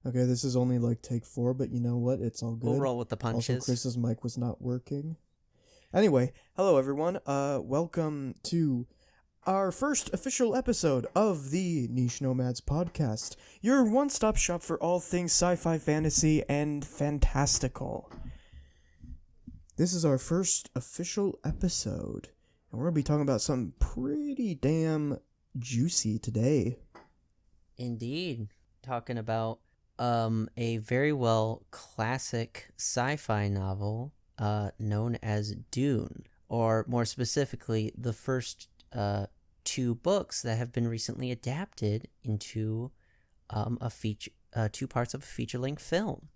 Okay, this is only like take 4, but you know what? It's all We'll good. roll with the Also, punches. Chris's mic was not working. Anyway, hello everyone. Welcome to our first official episode of the Niche Nomads podcast, your one-stop shop for all things sci-fi, fantasy, and fantastical. This is our first official episode, and we're gonna be talking about something pretty damn juicy today. Indeed. Talking about a very well classic sci-fi novel known as Dune, or more specifically, the first two books that have been recently adapted into a feature, two parts of a feature-length film.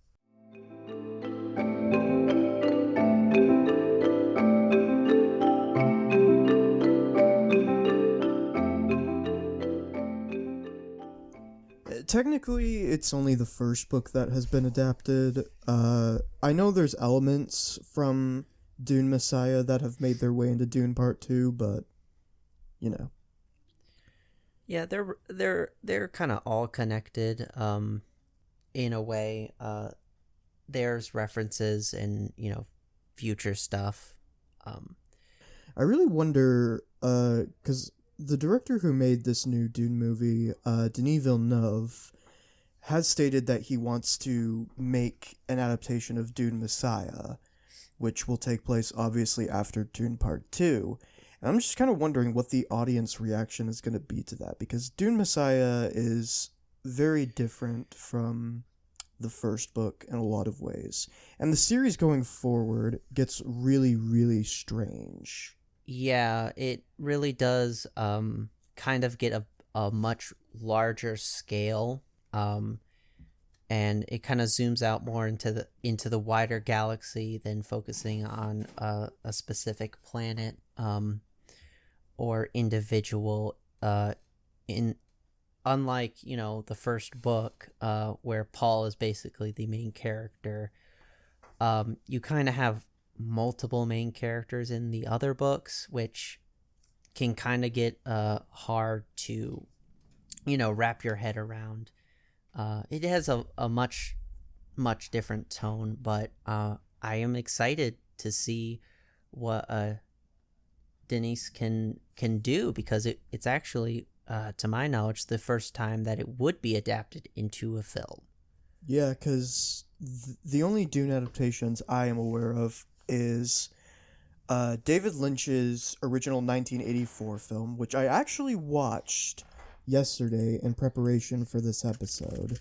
Technically, it's only the first book that has been adapted. I know there's elements from Dune Messiah that have made their way into Dune Part 2, but, you know. Yeah, they're kind of all connected in a way. There's references and, future stuff. I really wonder, because the director who made this new Dune movie, Denis Villeneuve, has stated that he wants to make an adaptation of Dune Messiah, which will take place obviously after Dune Part 2. And I'm just kind of wondering what the audience reaction is going to be to that, because Dune Messiah is very different from the first book in a lot of ways. And the series going forward gets really, really strange. Yeah, it really does kind of get a much larger scale, and it kind of zooms out more into the wider galaxy than focusing on a specific planet or individual. Unlike the first book, where Paul is basically the main character, you kind of have multiple main characters in the other books, which can kind of get hard to wrap your head around. It has a much different tone, but I am excited to see what Denies can do, because it's actually to my knowledge the first time that it would be adapted into a film. Yeah, because the only Dune adaptations I am aware of is David Lynch's original 1984 film, which I actually watched yesterday in preparation for this episode.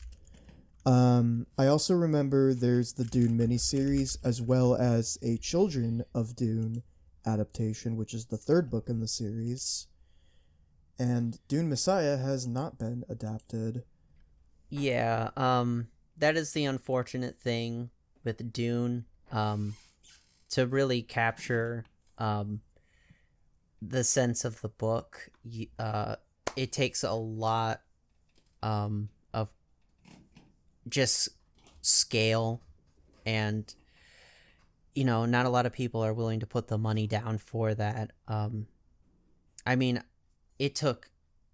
I also remember there's the Dune miniseries, as well as a Children of Dune adaptation, which is the third book in the series. And Dune Messiah has not been adapted. Yeah, that is the unfortunate thing with Dune. To really capture the sense of the book, it takes a lot of just scale, and not a lot of people are willing to put the money down for that. I mean, it took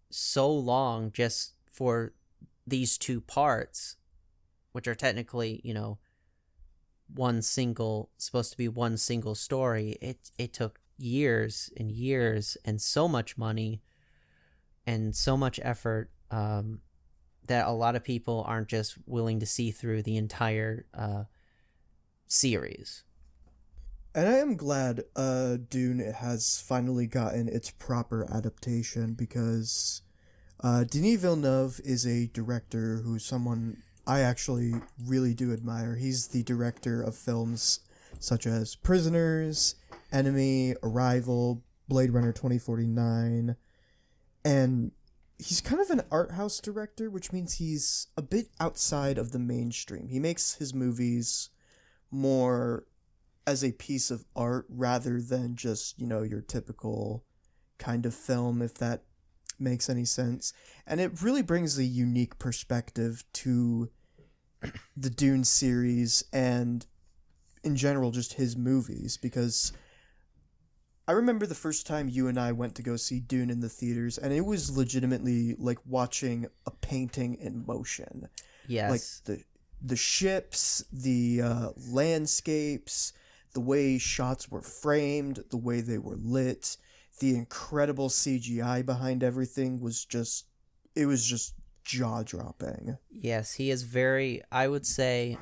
so long just for these two parts, which are technically supposed to be one single story. It took years and years and so much money and so much effort that a lot of people aren't just willing to see through the entire series. And I am glad Dune has finally gotten its proper adaptation, because Denis Villeneuve is a director who's someone I actually really do admire. He's the director of films such as Prisoners, Enemy, Arrival, Blade Runner 2049, and he's kind of an art house director, which means he's a bit outside of the mainstream. He makes his movies more as a piece of art rather than just, your typical kind of film, if that makes any sense. And it really brings a unique perspective to the Dune series and in general just his movies, because I remember the first time you and I went to go see Dune in the theaters, and it was legitimately like watching a painting in motion. Like Yes. the ships, the landscapes, the way shots were framed, the way they were lit, the incredible CGI behind everything was just jaw dropping. Yes, he is very, I would say,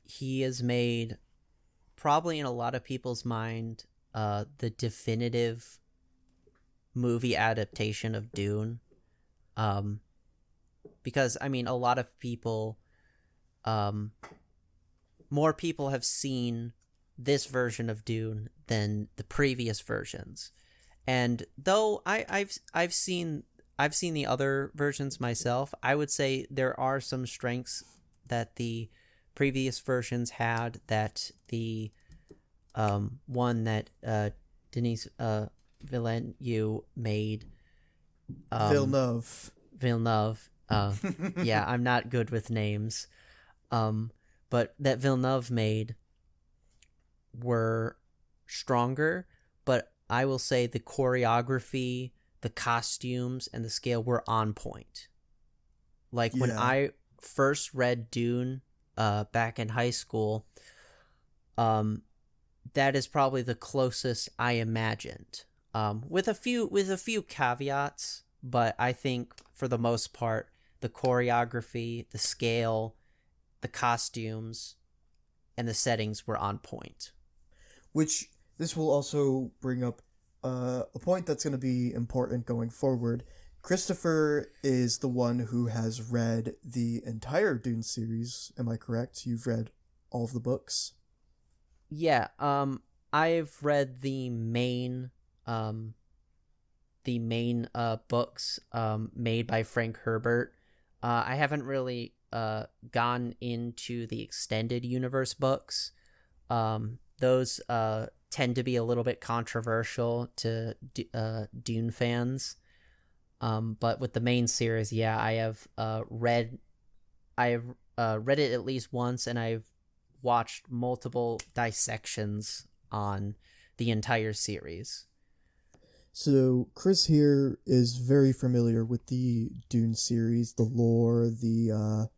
he has made, probably in a lot of people's mind, the definitive movie adaptation of Dune. Um, because, I mean, a lot of people, um, more people have seen this version of Dune than the previous versions. And though I've seen the other versions myself, I would say there are some strengths that the previous versions had that the one that Denis Villeneuve made. Villeneuve. Villeneuve. Yeah, I'm not good with names. But that Villeneuve made were stronger, but I will say the choreography, the costumes, and the scale were on point. Like when Yeah. I first read Dune back in high school, that is probably the closest I imagined. With a few caveats, but I think for the most part, the choreography, the scale, the costumes, and the settings were on point. Which this will also bring up a point that's going to be important going forward. Christopher is the one who has read the entire Dune series. Am I correct? You've read all of the books? Yeah, I've read the main books made by Frank Herbert. I haven't really gone into the extended universe books. Those tend to be a little bit controversial to Dune fans. But with the main series, yeah, I have read it at least once, and I've watched multiple dissections on the entire series. So, Chris here is very familiar with the Dune series, the lore, the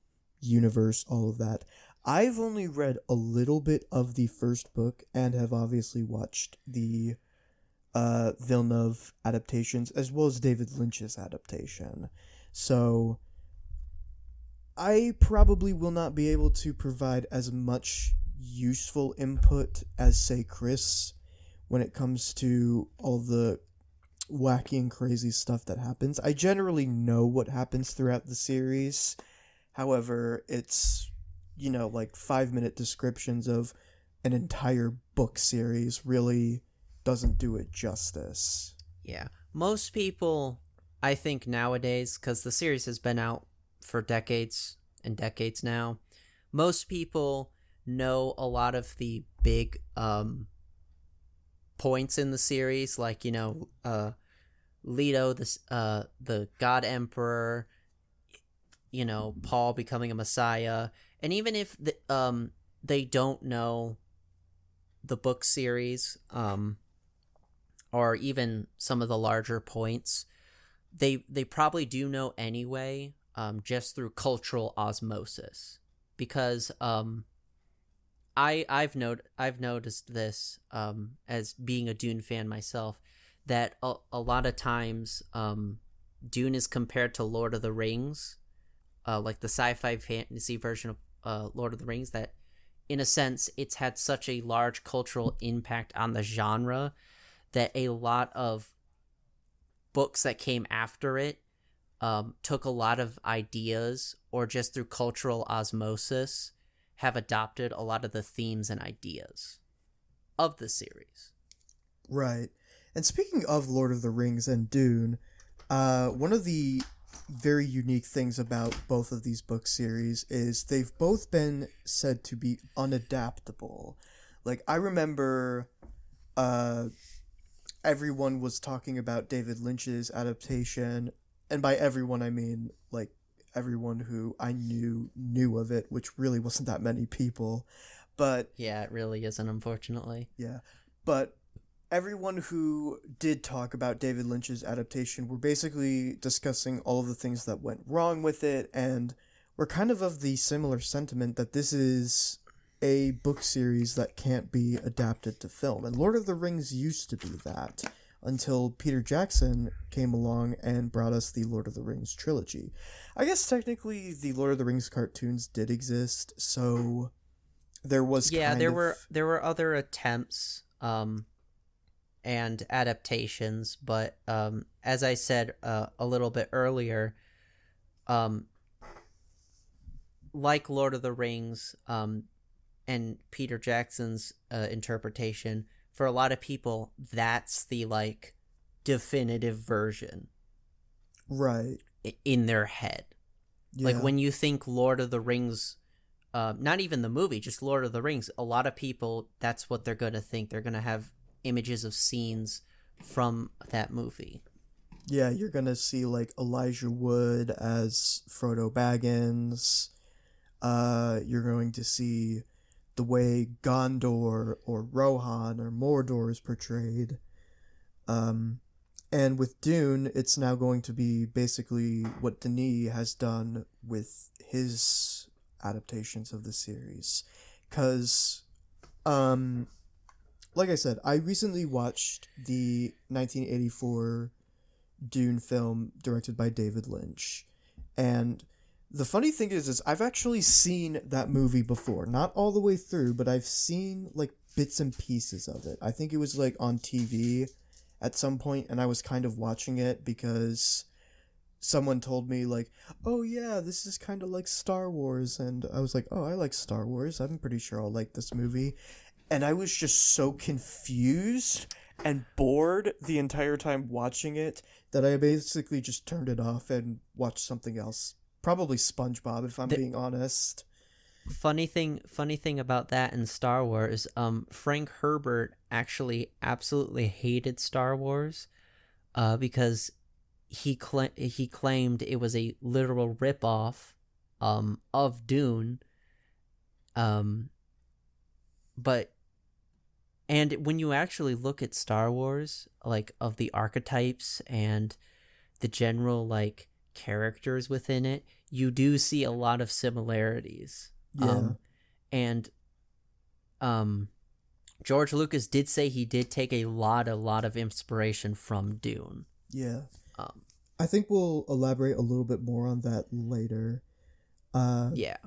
universe, all of that. I've only read a little bit of the first book and have obviously watched the Villeneuve adaptations as well as David Lynch's adaptation. So, I probably will not be able to provide as much useful input as, say, Chris when it comes to all the wacky and crazy stuff that happens. I generally know what happens throughout the series. However, it's, like 5-minute descriptions of an entire book series really doesn't do it justice. Yeah. Most people, I think nowadays, because the series has been out for decades and decades now, most people know a lot of the big points in the series, like, Leto, the God Emperor, Paul becoming a Messiah. And even if they don't know the book series, or even some of the larger points, they probably do know anyway, just through cultural osmosis. Because I've noticed this, as being a Dune fan myself, that a lot of times Dune is compared to Lord of the Rings, like the sci-fi fantasy version of Lord of the Rings, that in a sense it's had such a large cultural impact on the genre that a lot of books that came after it took a lot of ideas, or just through cultural osmosis have adopted a lot of the themes and ideas of the series. Right. And speaking of Lord of the Rings and Dune, one of the very unique things about both of these book series is they've both been said to be unadaptable. Like, I remember everyone was talking about David Lynch's adaptation, and by everyone I mean, like, everyone who I knew of it, which really wasn't that many people. But yeah, it really isn't, unfortunately. Yeah. But everyone who did talk about David Lynch's adaptation were basically discussing all of the things that went wrong with it and we're kind of the similar sentiment that this is a book series that can't be adapted to film. And Lord of the Rings used to be that until Peter Jackson came along and brought us the Lord of the Rings trilogy. I guess technically the Lord of the Rings cartoons did exist, so there was Yeah, there were other attempts and adaptations, but as I said a little bit earlier, um, like Lord of the Rings and Peter Jackson's interpretation, for a lot of people, that's the like definitive version, right in their head. yeah. Like when you think Lord of the Rings, not even the movie, just Lord of the Rings, a lot of people, that's what they're going to think. They're going to have images of scenes from that movie. Yeah, you're gonna see like Elijah Wood as Frodo Baggins. You're going to see the way Gondor or Rohan or Mordor is portrayed. And with Dune, it's now going to be basically what Denis has done with his adaptations of the series. Because, like I said, I recently watched the 1984 Dune film directed by David Lynch. And the funny thing is I've actually seen that movie before. Not all the way through, but I've seen, like, bits and pieces of it. I think it was, like, on TV at some point, and I was kind of watching it because someone told me, like, oh, yeah, this is kind of like Star Wars. And I was like, oh, I like Star Wars. I'm pretty sure I'll like this movie. And I was just so confused and bored the entire time watching it that I basically just turned it off and watched something else. Probably SpongeBob, if I'm being honest. Funny thing about that in Star Wars, Frank Herbert actually absolutely hated Star Wars, because he claimed it was a literal ripoff, of Dune, but. And when you actually look at Star Wars, like, of the archetypes and the general, like, characters within it, you do see a lot of similarities. Yeah. And George Lucas did say he did take a lot of inspiration from Dune. Yeah. I think we'll elaborate a little bit more on that later. Yeah.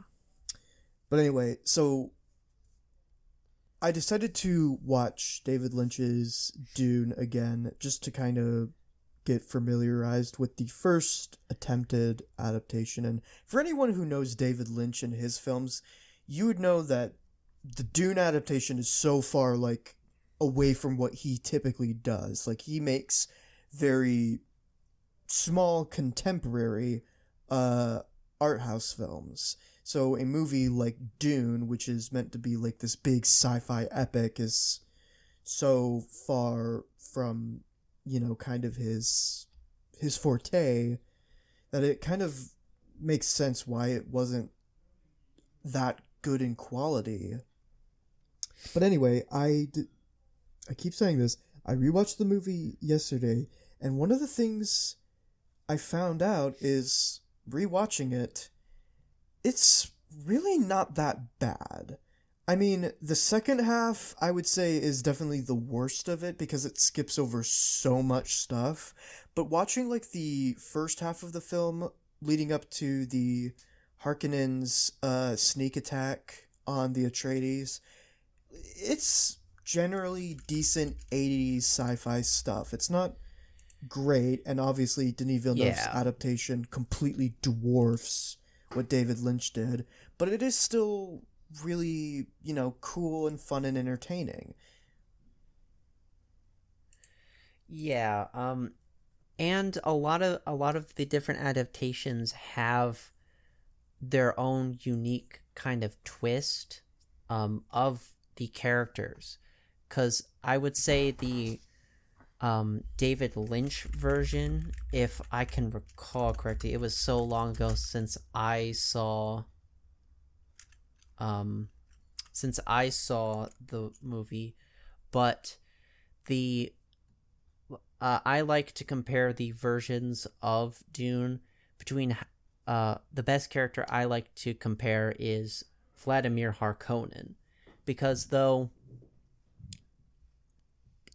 But anyway, so I decided to watch David Lynch's Dune again just to kind of get familiarized with the first attempted adaptation. And for anyone who knows David Lynch and his films, you would know that the Dune adaptation is so far, like, away from what he typically does. Like, he makes very small contemporary art house films. So a movie like Dune, which is meant to be like this big sci-fi epic, is so far from, you know, kind of his forte that it kind of makes sense why it wasn't that good in quality. But anyway, I keep saying this. I rewatched the movie yesterday, and one of the things I found out is, rewatching it, it's really not that bad. I mean, the second half, I would say, is definitely the worst of it because it skips over so much stuff. But watching, like, the first half of the film leading up to the Harkonnen's sneak attack on the Atreides, it's generally decent 80s sci-fi stuff. It's not great, and obviously Denis Villeneuve's adaptation completely dwarfs what David Lynch did, but it is still really, you know, cool and fun and entertaining. Yeah, and a lot of the different adaptations have their own unique kind of twist of the characters, because I would say the David Lynch version, if I can recall correctly, it was so long ago since I saw the movie, but the I like to compare the versions of Dune between the best character I like to compare is Vladimir Harkonnen, because though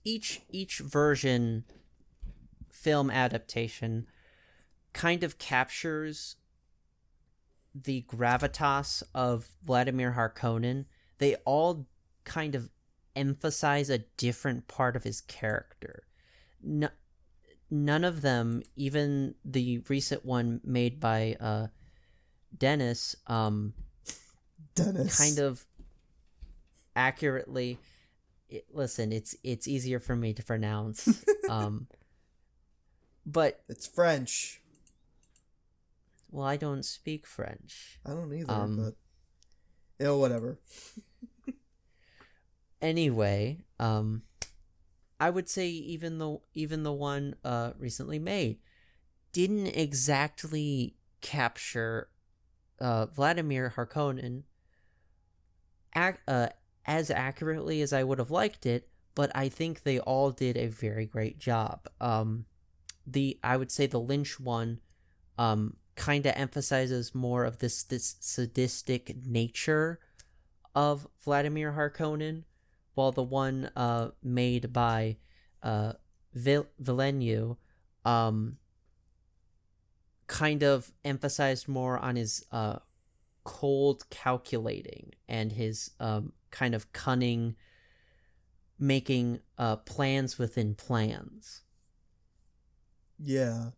each version film adaptation kind of captures the gravitas of Vladimir Harkonnen, they all kind of emphasize a different part of his character. None of them, even the recent one made by Dennis, Dennis. kind of accurately. Listen, it's easier for me to pronounce, but it's French. Well, I don't speak French. I don't either, but whatever. Anyway, I would say even the one recently made didn't exactly capture Vladimir Harkonnen as accurately as I would have liked it, but I think they all did a very great job. I would say the Lynch one kind of emphasizes more of this sadistic nature of Vladimir Harkonnen, while the one made by Villeneuve kind of emphasized more on his cold calculating and his kind of cunning making plans within plans. Yeah.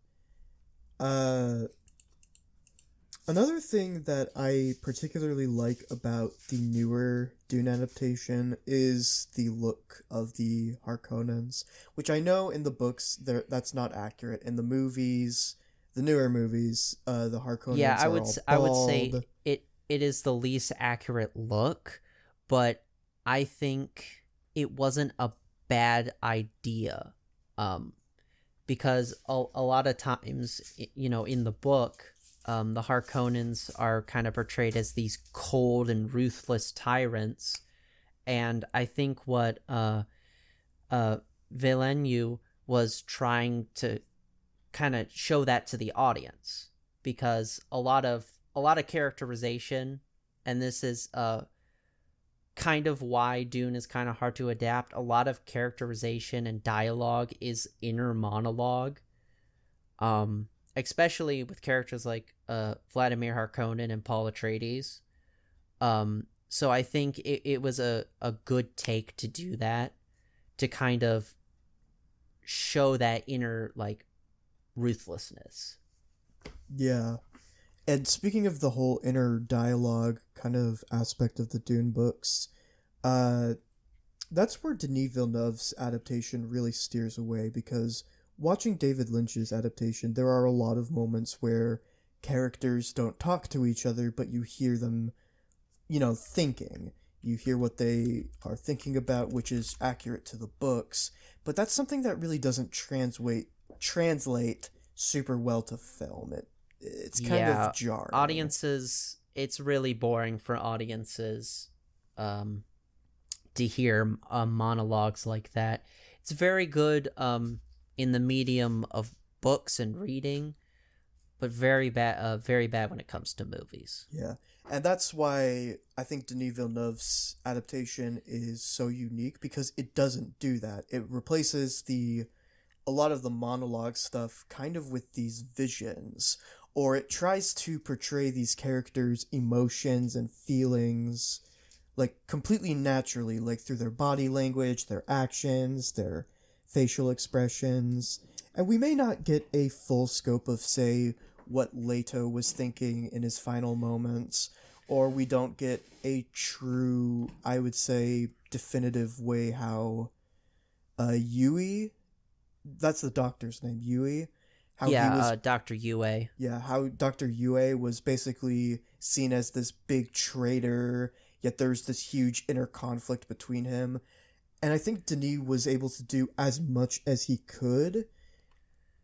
Another thing that I particularly like about the newer Dune adaptation is the look of the Harkonnens, which I know in the books that's not accurate. In the movies, the newer movies, the Harkonnens are all bald. I would say it is the least accurate look, but I think it wasn't a bad idea, because a lot of times, in the book, the Harkonnens are kind of portrayed as these cold and ruthless tyrants, and I think what Villeneuve was trying to kind of show that to the audience, because a lot of characterization, and this is kind of why Dune is kind of hard to adapt. A lot of characterization and dialogue is inner monologue. Especially with characters like Vladimir Harkonnen and Paul Atreides. So I think it was a good take to do that, to kind of show that inner, ruthlessness. Yeah. And speaking of the whole inner dialogue kind of aspect of the Dune books, that's where Denis Villeneuve's adaptation really steers away, because watching David Lynch's adaptation, there are a lot of moments where characters don't talk to each other, but you hear them, thinking. You hear what they are thinking about, which is accurate to the books, but that's something that really doesn't translate super well to film. It's kind of jarring. Audiences, it's really boring for audiences to hear monologues like that. It's very good in the medium of books and reading, but very bad when it comes to movies. Yeah, and that's why I think Denis Villeneuve's adaptation is so unique, because it doesn't do that. It replaces a lot of the monologue stuff kind of with these visions, or it tries to portray these characters' emotions and feelings completely naturally, through their body language, their actions, their facial expressions, and we may not get a full scope of, say, what Leto was thinking in his final moments, or we don't get a true, I would say, definitive way how Yui, that's the doctor's name, Yui, how he was, Dr. Yue. Yeah, how Dr. Yue was basically seen as this big traitor, yet there's this huge inner conflict between him. And I think Denis was able to do as much as he could,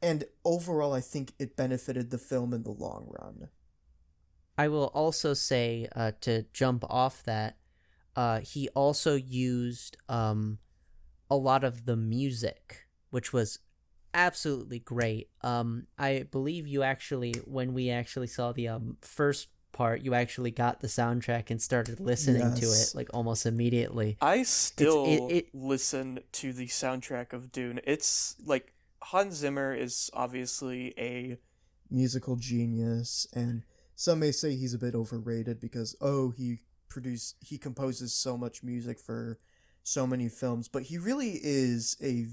and overall I think it benefited the film in the long run. I will also say, to jump off that, he also used a lot of the music, which was absolutely great. I believe you actually, when we actually saw the first part, you actually got the soundtrack and started listening to it Yes. like almost immediately. I It's it, still it listen to the soundtrack of Dune. It's like Hans Zimmer is obviously a Musical genius, and some may say he's a bit overrated because he composes so much music for so many films, but he really is a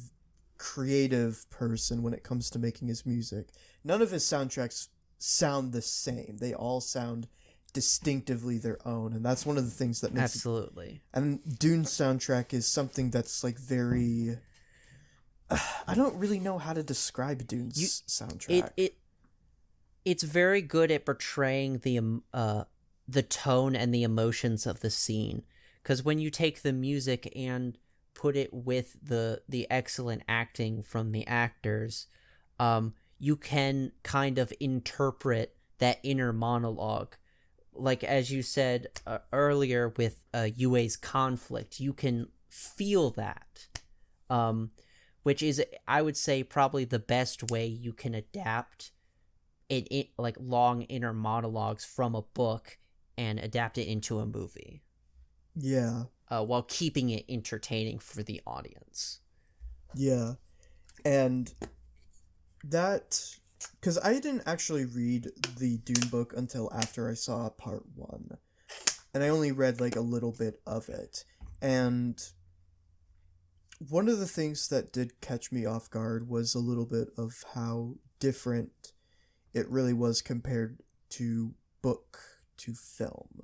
creative person when it comes to making his music. None of his soundtracks sound the same. They all sound distinctively their own, and that's one of the things that makes it. absolutely. And Dune's soundtrack is something that's like very I don't really know how to describe Dune's soundtrack. It's very good at portraying the tone and the emotions of the scene, because when you take the music and put it with the excellent acting from the actors, you can kind of interpret that inner monologue. Like as you said earlier with Yue's conflict, you can feel that, which is, I would say, probably the best way you can adapt it like long inner monologues from a book and adapt it into a movie. Yeah. While keeping it entertaining for the audience. Yeah. And that, because I didn't actually read the Dune book until after I saw part 1. And I only read like a little bit of it. And one of the things that did catch me off guard was a little bit of how different it really was compared to book to film.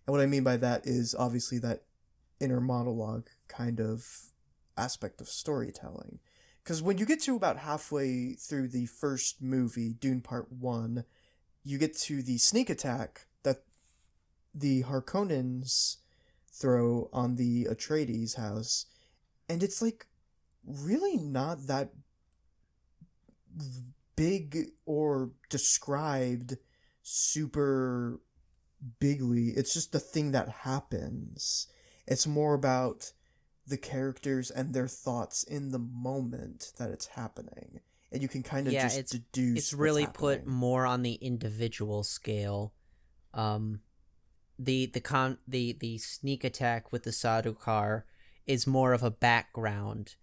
And what I mean by that is obviously that inner monologue kind of aspect of storytelling. Because when you get to about halfway through the first movie, Dune Part 1, you get to the sneak attack that the Harkonnens throw on the Atreides house, and it's like really not that big or described super bigly. It's just a thing that happens. It's more about the characters and their thoughts in the moment that it's happening, and you can kind of just deduce it's really what's put happening. more on the individual scale. The sneak attack with the Sardaukar is more of a background,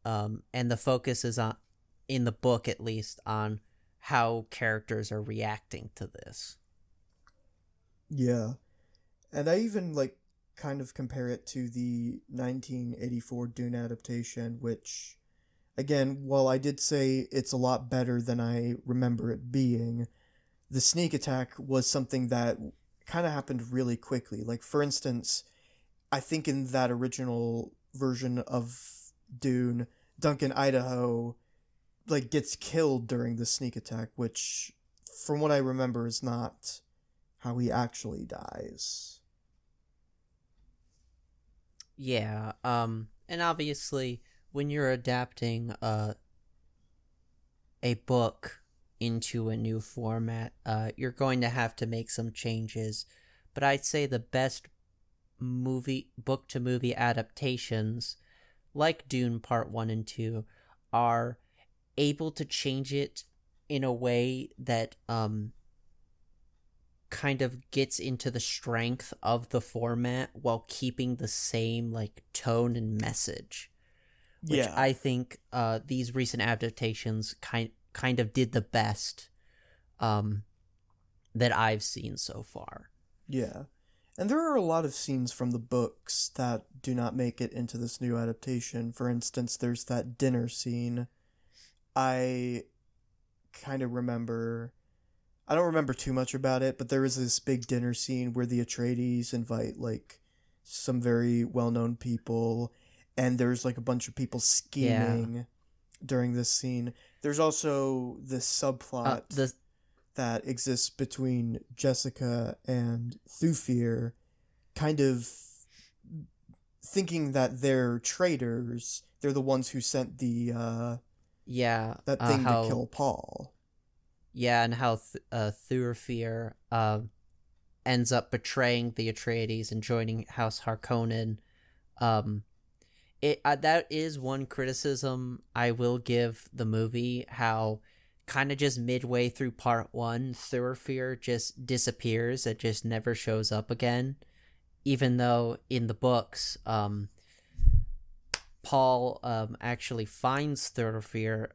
and the focus is on, in the book at least, on how characters are reacting to this. Yeah. And I even like kind of compare it to the 1984 Dune adaptation, which again, while I did say it's a lot better than I remember it being, the sneak attack was something that kind of happened really quickly. Like for instance, I think in that original version of Dune, Duncan Idaho like gets killed during the sneak attack, which from what I remember is not how he actually dies. Yeah, and obviously when you're adapting a book into a new format, you're going to have to make some changes. But I'd say the best book to movie adaptations, like Dune Part 1 and 2, are able to change it in a way that kind of gets into the strength of the format while keeping the same like tone and message, which Yeah. I think these recent adaptations kind of did the best that I've seen so far. Yeah. And there are a lot of scenes from the books that do not make it into this new adaptation. For instance, there's that dinner scene. I kind of remember... I don't remember too much about it, but there is this big dinner scene where the Atreides invite, like, some very well-known people, and there's, like, a bunch of people scheming during this scene. There's also this subplot that exists between Jessica and Thufir, kind of thinking that they're traitors. They're the ones who sent the, that thing to kill Paul. Yeah, and how Thufir ends up betraying the Atreides and joining House Harkonnen. that is one criticism I will give the movie, how kind of just midway through part 1, Thurfear just disappears. It just never shows up again, even though in the books Paul actually finds Thurfear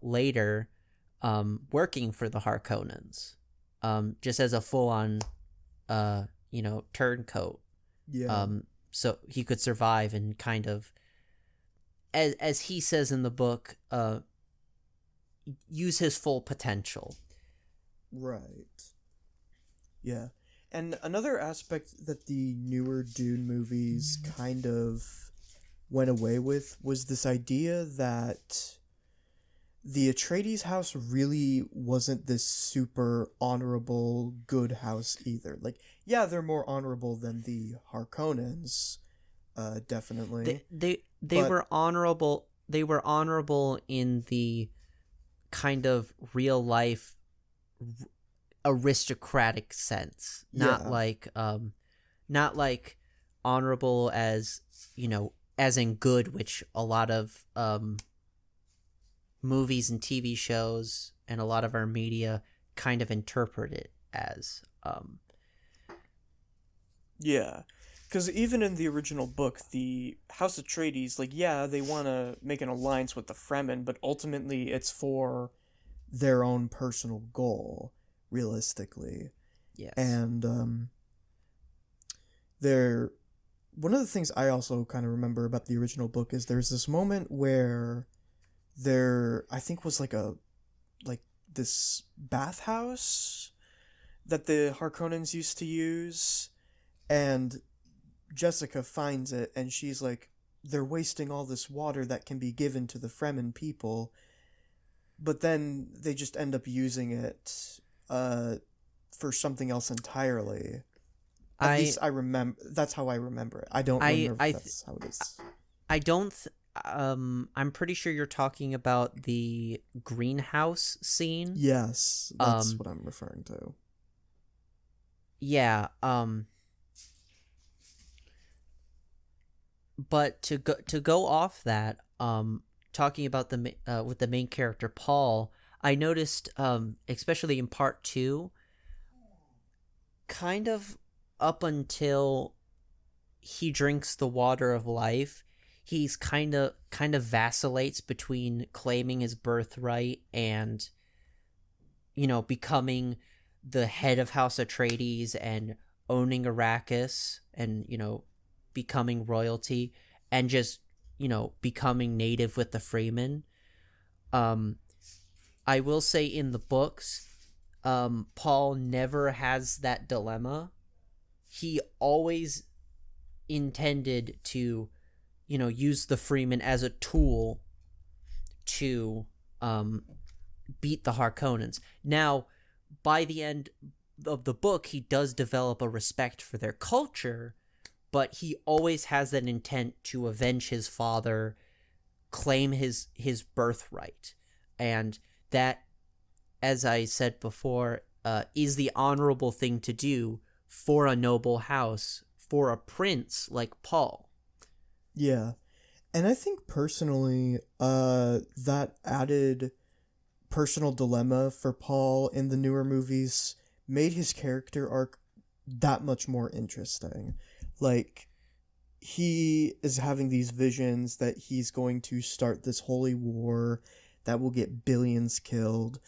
later working for the Harkonnens, just as a full-on turncoat. Yeah. So he could survive and kind of, as he says in the book, use his full potential. Right. Yeah. And another aspect that the newer Dune movies kind of went away with was this idea that the Atreides house really wasn't this super honorable good house either. Like, yeah, they're more honorable than the Harkonnens, definitely. They were honorable. They were honorable in the kind of real life aristocratic sense, not like honorable as, as in good, which a lot of movies and TV shows and a lot of our media kind of interpret it as. Yeah, because even in the original book, the House Atreides, they want to make an alliance with the Fremen, but ultimately it's for their own personal goal, realistically. Yes. And one of the things I also kind of remember about the original book is there's this moment where there, I think, was like this bathhouse that the Harkonnens used to use, and Jessica finds it, and she's like, they're wasting all this water that can be given to the Fremen people, but then they just end up using it for something else entirely. At least I remember. That's how I remember it. I don't remember if that's how it is. I don't. I'm pretty sure you're talking about the greenhouse scene. Yes, that's what I'm referring to. Yeah. But to go off that, talking about with the main character Paul, I noticed, especially in part 2, kind of up until he drinks the water of life, he's kind of vacillates between claiming his birthright and, becoming the head of House Atreides and owning Arrakis and, becoming royalty, and just, becoming native with the Fremen. I will say in the books, Paul never has that dilemma. He always intended to, use the Fremen as a tool to beat the Harkonnens. Now, by the end of the book, he does develop a respect for their culture, but he always has that intent to avenge his father, claim his birthright. And that, as I said before, is the honorable thing to do for a noble house, for a prince like Paul. Yeah. And I think personally, that added personal dilemma for Paul in the newer movies made his character arc that much more interesting. Like, he is having these visions that he's going to start this holy war that will get billions killed,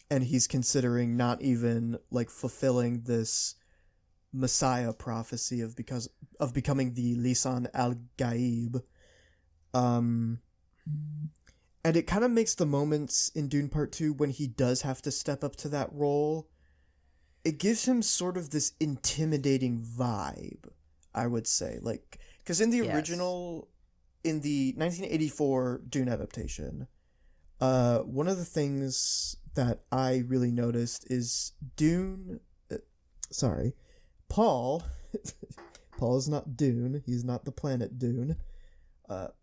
and he's considering not even, fulfilling this Messiah prophecy of becoming the Lisan al-Gaib. And it kind of makes the moments in Dune Part 2 when he does have to step up to that role, it gives him sort of this intimidating vibe, I would say. Because in the original, in the 1984 Dune adaptation, one of the things that I really noticed is Paul is not Dune, he's not the planet Dune.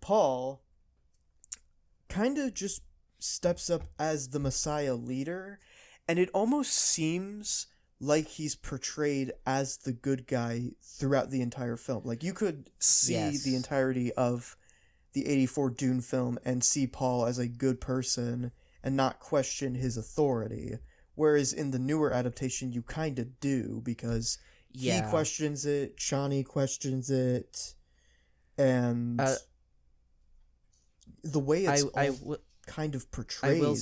Paul kind of just steps up as the Messiah leader, and it almost seems like he's portrayed as the good guy throughout the entire film. You could see the entirety of the 84 Dune film and see Paul as a good person and not question his authority. Whereas in the newer adaptation, you kind of do, because he Yeah. questions it, Shawnee questions it, and Uh, the way it's I kind of I portrayed. will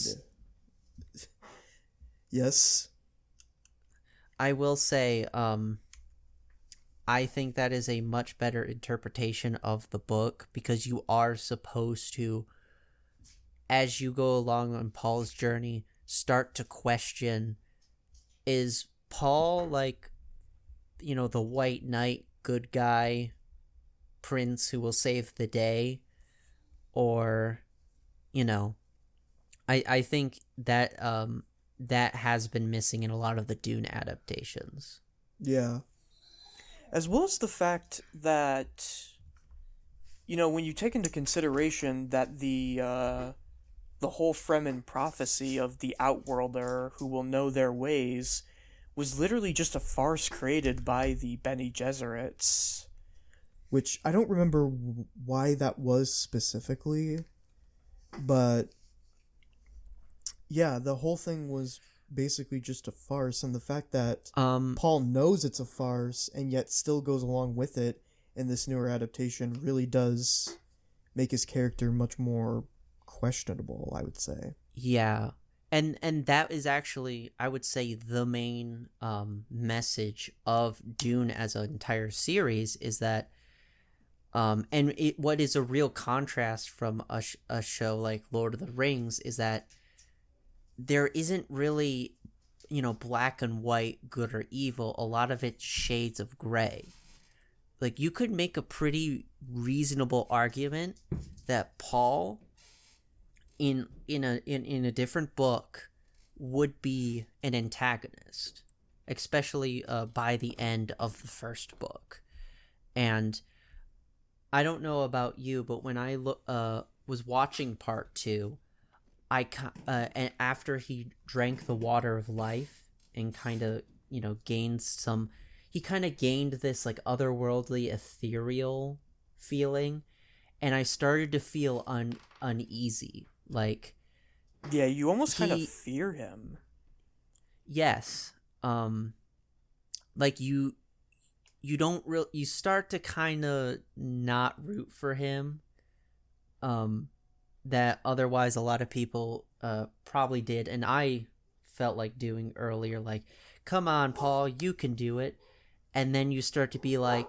Yes. I will say I think that is a much better interpretation of the book, because you are supposed to, as you go along on Paul's journey, start to question, is Paul like, the white knight, good guy, prince who will save the day? Or, I think that that has been missing in a lot of the Dune adaptations. Yeah. As well as the fact that, when you take into consideration that the whole Fremen prophecy of the Outworlder who will know their ways was literally just a farce created by the Bene Gesserits. Which I don't remember why that was specifically, but yeah, the whole thing was basically just a farce, and the fact that Paul knows it's a farce and yet still goes along with it in this newer adaptation really does make his character much more questionable, I would say. Yeah. And that is actually, I would say, the main message of Dune as an entire series, is that what is a real contrast from a show like Lord of the Rings is that there isn't really, black and white, good or evil. A lot of it's shades of gray. Like, you could make a pretty reasonable argument that Paul, in a different book, would be an antagonist, especially by the end of the first book. And I don't know about you, but when I was watching part 2, and after he drank the water of life and kind of he kind of gained this like otherworldly, ethereal feeling, and I started to feel uneasy. Like, Yeah, you almost kind of fear him. Yes. Like you don't you start to kind of not root for him. That otherwise a lot of people probably did, and I felt like doing earlier, like, come on, Paul, you can do it. And then you start to be like,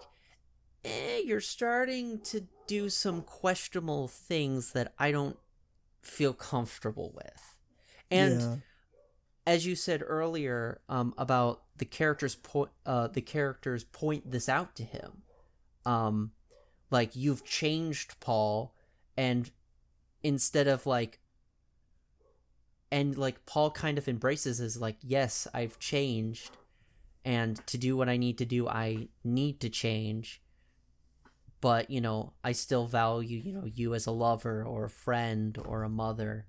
you're starting to do some questionable things that I don't feel comfortable with. And Yeah. as you said earlier, about the characters point this out to him. Like, you've changed, Paul, and instead of like, and like Paul kind of embraces as like, yes, I've changed, and to do what I need to do, I need to change, but I still value you as a lover or a friend or a mother.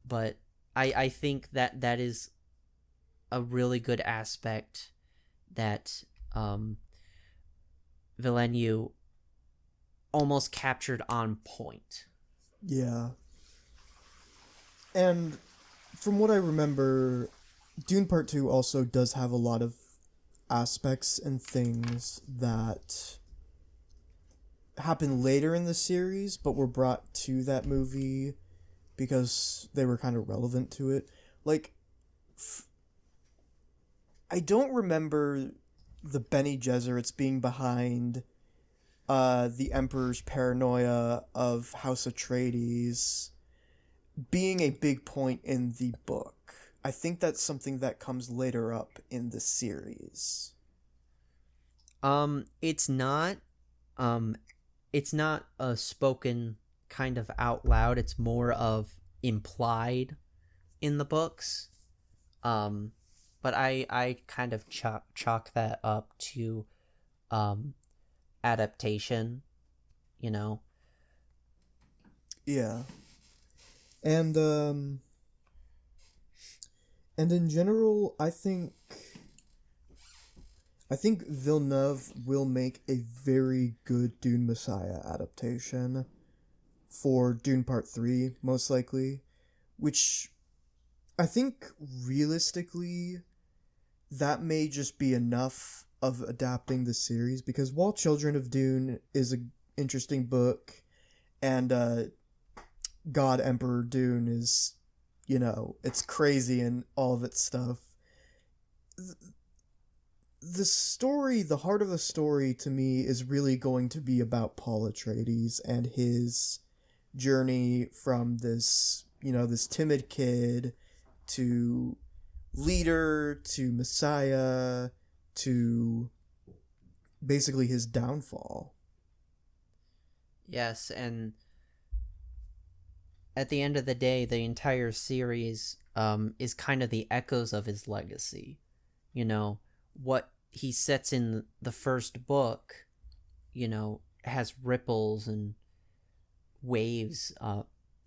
But I think that is a really good aspect that Villeneuve almost captured on point. Yeah. And from what I remember, Dune Part 2 also does have a lot of aspects and things that happen later in the series, but were brought to that movie because they were kind of relevant to it. Like, I don't remember the Bene Gesserits being behind the Emperor's paranoia of House Atreides being a big point in the book. I think that's something that comes later up in the series. It's not a spoken kind of out loud. It's more of implied in the books. But I kind of chalk that up to adaptation, Yeah. And in general, I think I think Villeneuve will make a very good Dune Messiah adaptation for Dune Part 3, most likely, which I think realistically that may just be enough of adapting the series, because while Children of Dune is an interesting book, and God Emperor Dune is, it's crazy and all of its stuff. The story, the heart of the story to me is really going to be about Paul Atreides and his journey from this timid kid to leader to Messiah to basically his downfall. Yes, and at the end of the day, the entire series is kind of the echoes of his legacy. What he sets in the first book, has ripples and waves,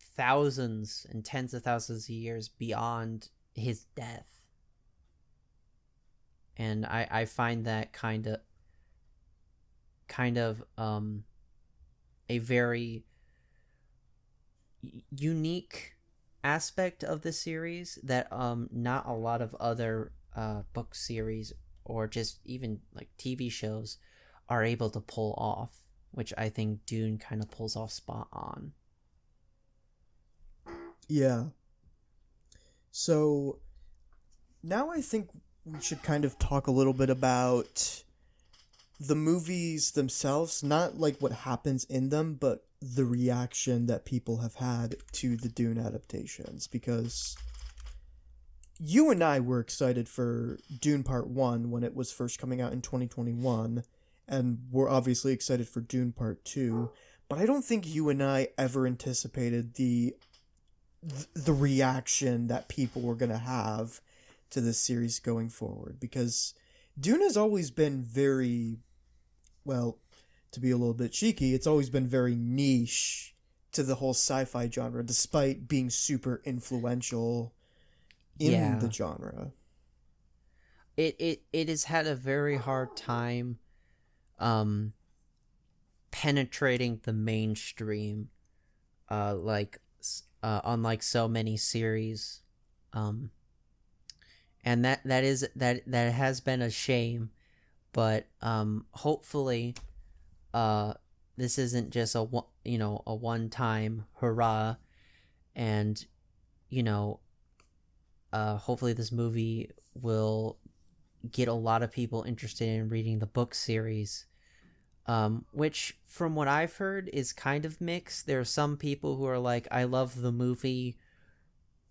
thousands and tens of thousands of years beyond his death. And I find that kind of a very unique aspect of the series that not a lot of other book series or just even like TV shows are able to pull off, which I think Dune kind of pulls off spot on. Yeah. So now I think we should kind of talk a little bit about the movies themselves, not like what happens in them, but the reaction that people have had to the Dune adaptations, because you and I were excited for Dune Part 1 when it was first coming out in 2021, and we're obviously excited for Dune Part 2, but I don't think you and I ever anticipated the reaction that people were going to have to this series going forward, because Dune has always been very, well, to be a little bit cheeky, it's always been very niche to the whole sci-fi genre, despite being super influential in the genre. It has had a very hard time penetrating the mainstream, unlike so many series, and that has been a shame, but hopefully this isn't just a one-time hurrah, and hopefully this movie will get a lot of people interested in reading the book series, which from what I've heard is kind of mixed. There are some people who are like, I love the movie,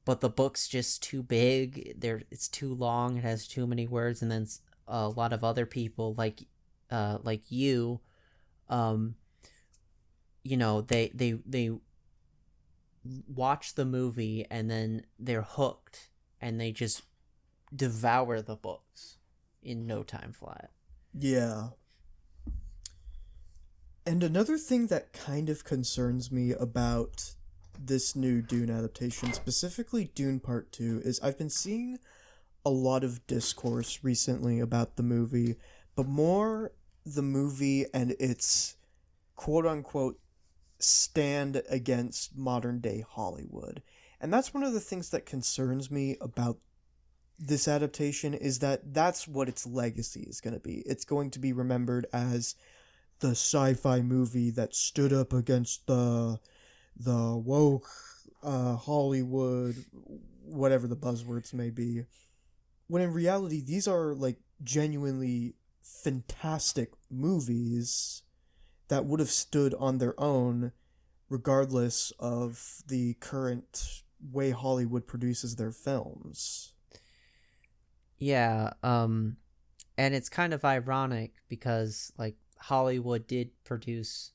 but the book's just too big, it's too long, it has too many words. And then a lot of other people like you, they watch the movie and then they're hooked and they just devour the books in no time flat. Yeah. And another thing that kind of concerns me about this new Dune adaptation, specifically Dune Part 2, is I've been seeing a lot of discourse recently about the movie, but more the movie and its quote-unquote stand against modern-day Hollywood. And that's one of the things that concerns me about this adaptation, is that that's what its legacy is going to be. It's going to be remembered as the sci-fi movie that stood up against the woke Hollywood, whatever the buzzwords may be. When in reality, these are like genuinely fantastic movies that would have stood on their own regardless of the current way Hollywood produces their films. Yeah, and it's kind of ironic because like Hollywood did produce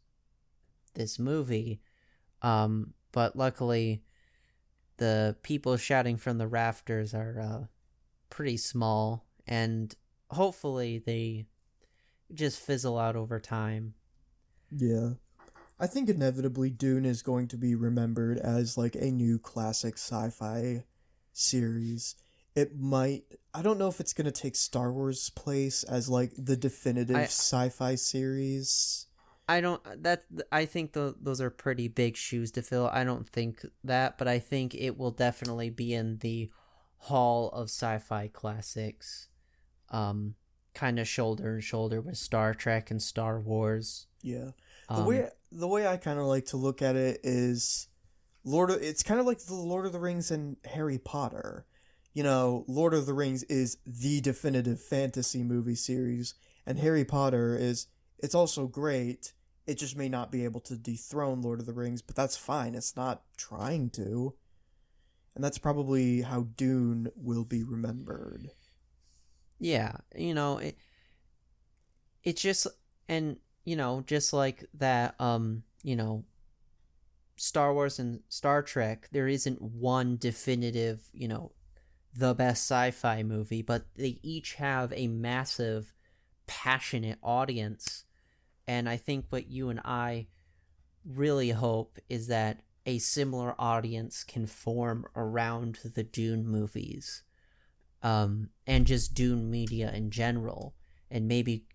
this movie, but luckily the people shouting from the rafters are pretty small, and hopefully they just fizzle out over time. Yeah. I think inevitably Dune is going to be remembered as like a new classic sci-fi series. it might. I don't know if it's gonna take Star Wars' place as like the definitive I sci-fi series. I don't that I think those are pretty big shoes to fill. I don't think that, but I think it will definitely be in the hall of sci-fi classics. Um Kind of shoulder and shoulder with Star Trek and Star Wars. Yeah, Um the way I kind of like to look at it is It's kind of like the Lord of the Rings and Harry Potter. You know, Lord of the Rings is the definitive fantasy movie series, and Harry Potter is. It's also great. It just may not be able to dethrone Lord of the Rings, but that's fine. It's not trying to. And that's probably how Dune will be remembered. yeah, it's just, and just like that, Star Wars and Star Trek, there isn't one definitive, the best sci-fi movie, but they each have a massive, passionate audience. And I think what you and I really hope is that a similar audience can form around the Dune movies, and just Dune media in general, and maybe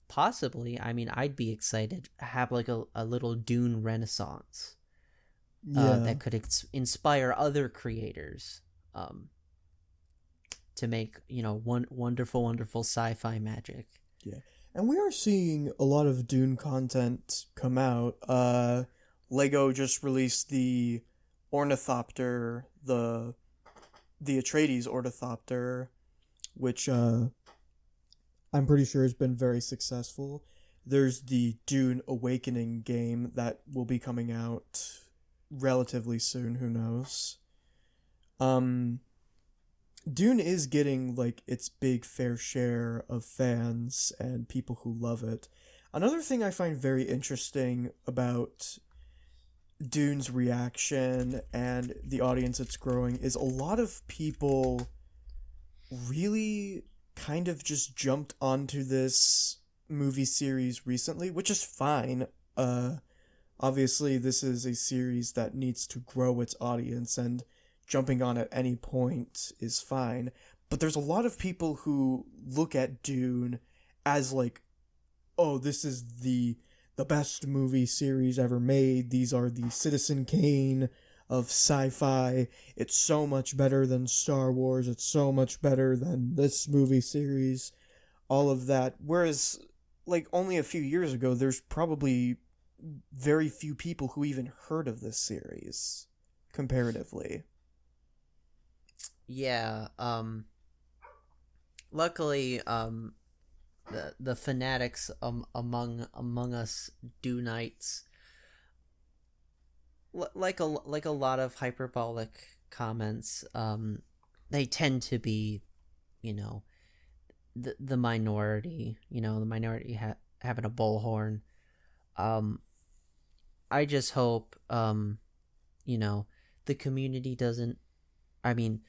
possibly, I mean, I'd be excited to have like a little Dune renaissance, Yeah. that could inspire other creators, to make wonderful sci-fi magic. Yeah. And we are seeing a lot of Dune content come out. Lego just released the Ornithopter, the Atreides Ornithopter, which I'm pretty sure has been very successful. There's the Dune Awakening game that will be coming out relatively soon, who knows. Dune is getting like its big fair share of fans and people who love it. Another thing I find very interesting about Dune's reaction and the audience it's growing is a lot of people really kind of just jumped onto this movie series recently, which is fine. Obviously this is a series that needs to grow its audience, and jumping on at any point is fine. But there's a lot of people who look at Dune as like, oh, this is the best movie series ever made. These are the Citizen Kane of sci-fi. It's so much better than Star Wars. It's so much better than this movie series. All of that. Whereas, like, only a few years ago, there's probably very few people who even heard of this series, comparatively. Yeah. Luckily, the fanatics, among us Dunites, like a lot of hyperbolic comments, they tend to be, the minority, the minority having a bullhorn. I just hope, the community doesn't. I mean,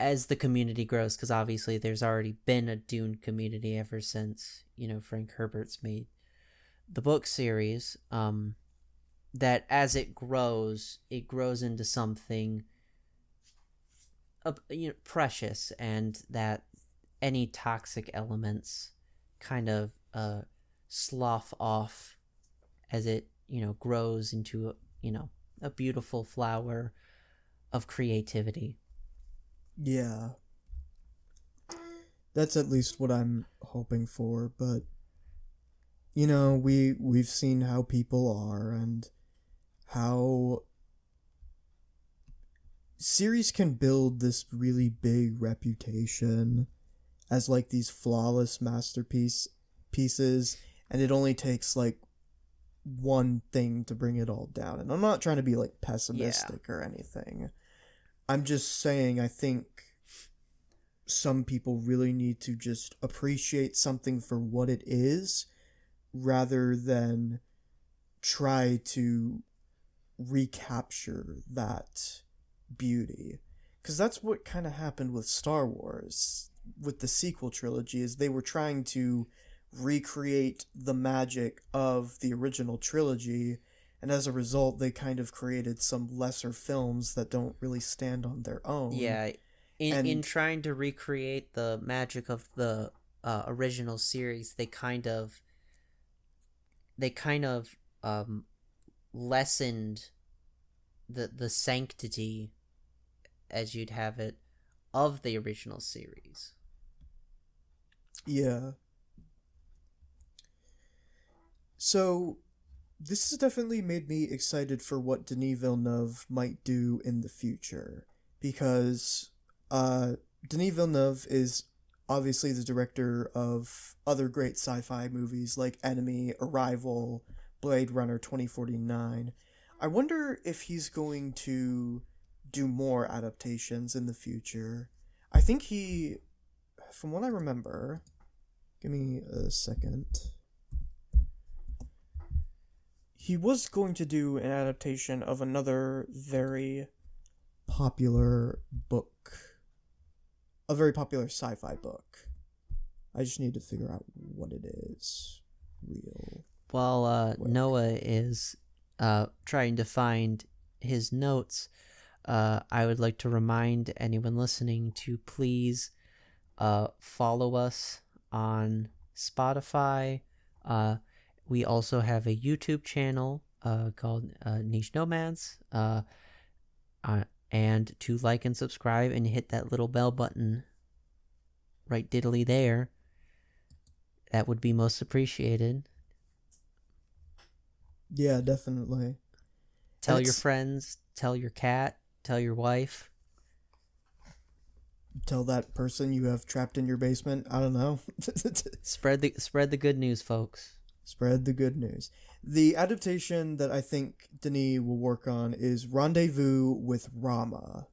as the community grows, because obviously there's already been a Dune community ever since Frank Herbert's made the book series. That as it grows into something precious, and that any toxic elements kind of slough off as it grows into a beautiful flower of creativity. Yeah. That's at least what I'm hoping for, but we've seen how people are and how series can build this really big reputation as like these flawless pieces, and it only takes like one thing to bring it all down. And I'm not trying to be like pessimistic or anything. I'm just saying I think some people really need to just appreciate something for what it is rather than try to recapture that beauty. Because that's what kind of happened with Star Wars, with the sequel trilogy, is they were trying to recreate the magic of the original trilogy, and as a result, they kind of created some lesser films that don't really stand on their own. Yeah, in And trying to recreate the magic of the original series, they kind of lessened the sanctity, as you'd have it, of the original series. yeah. So, this has definitely made me excited for what Denis Villeneuve might do in the future. Because Denis Villeneuve is obviously the director of other great sci-fi movies like Enemy, Arrival, Blade Runner 2049. I wonder if he's going to do more adaptations in the future. I think he, from what I remember, give me a second. He was going to do an adaptation of another very popular book. A very popular sci-fi book. I just need to figure out what it is. While Noah is trying to find his notes, I would like to remind anyone listening to please follow us on Spotify. We also have a YouTube channel called Niche Nomads. And to like and subscribe and hit that little bell button right diddly there. That would be most appreciated. Yeah, definitely. Tell your friends, tell your cat, tell your wife. Tell that person you have trapped in your basement. I don't know. Spread the good news, folks. Spread the good news. The adaptation that I think Denis will work on is Rendezvous with Rama.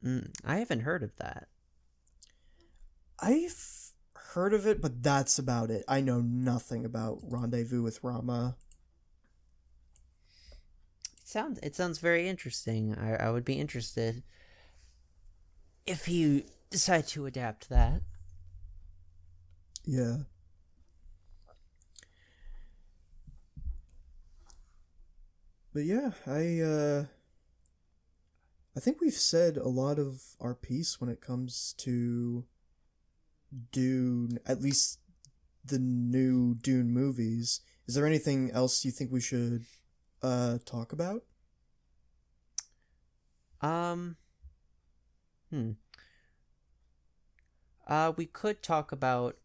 I haven't heard of that. I've heard of it, but that's about it. I know nothing about Rendezvous with Rama. It sounds very interesting. I would be interested if you decide to adapt that. Yeah. But yeah, I think we've said a lot of our piece when it comes to Dune, at least the new Dune movies. Is there anything else you think we should talk about? We could talk about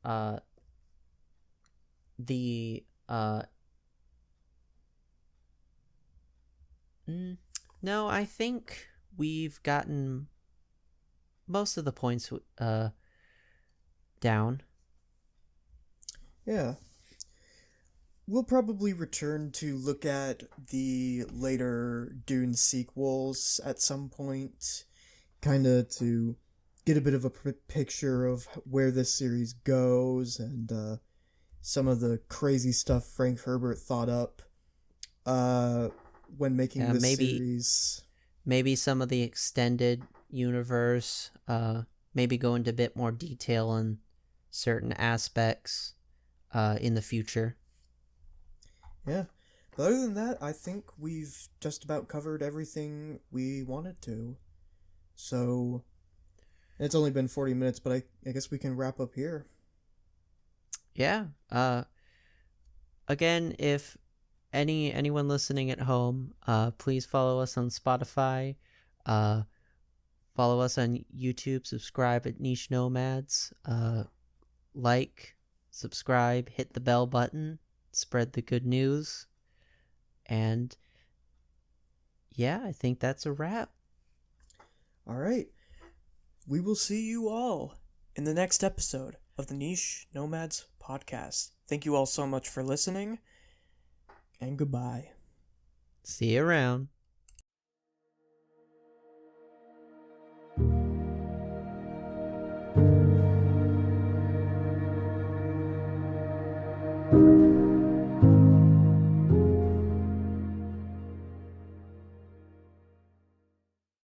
the no, I think we've gotten most of the points down. Yeah. We'll probably return to look at the later Dune sequels at some point, kind of to get a bit of a picture of where this series goes and some of the crazy stuff Frank Herbert thought up when making this series. Maybe some of the extended universe, maybe go into a bit more detail on certain aspects in the future. Yeah. But other than that, I think we've just about covered everything we wanted to. So, it's only been 40 minutes, but I guess we can wrap up here. Yeah. Again, if anyone listening at home, please follow us on Spotify. Follow us on YouTube. Subscribe at Niche Nomads. Like, subscribe, hit the bell button, spread the good news. And yeah, I think that's a wrap. All right. We will see you all in the next episode of the Niche Nomads podcast. Thank you all so much for listening, and goodbye. See you around.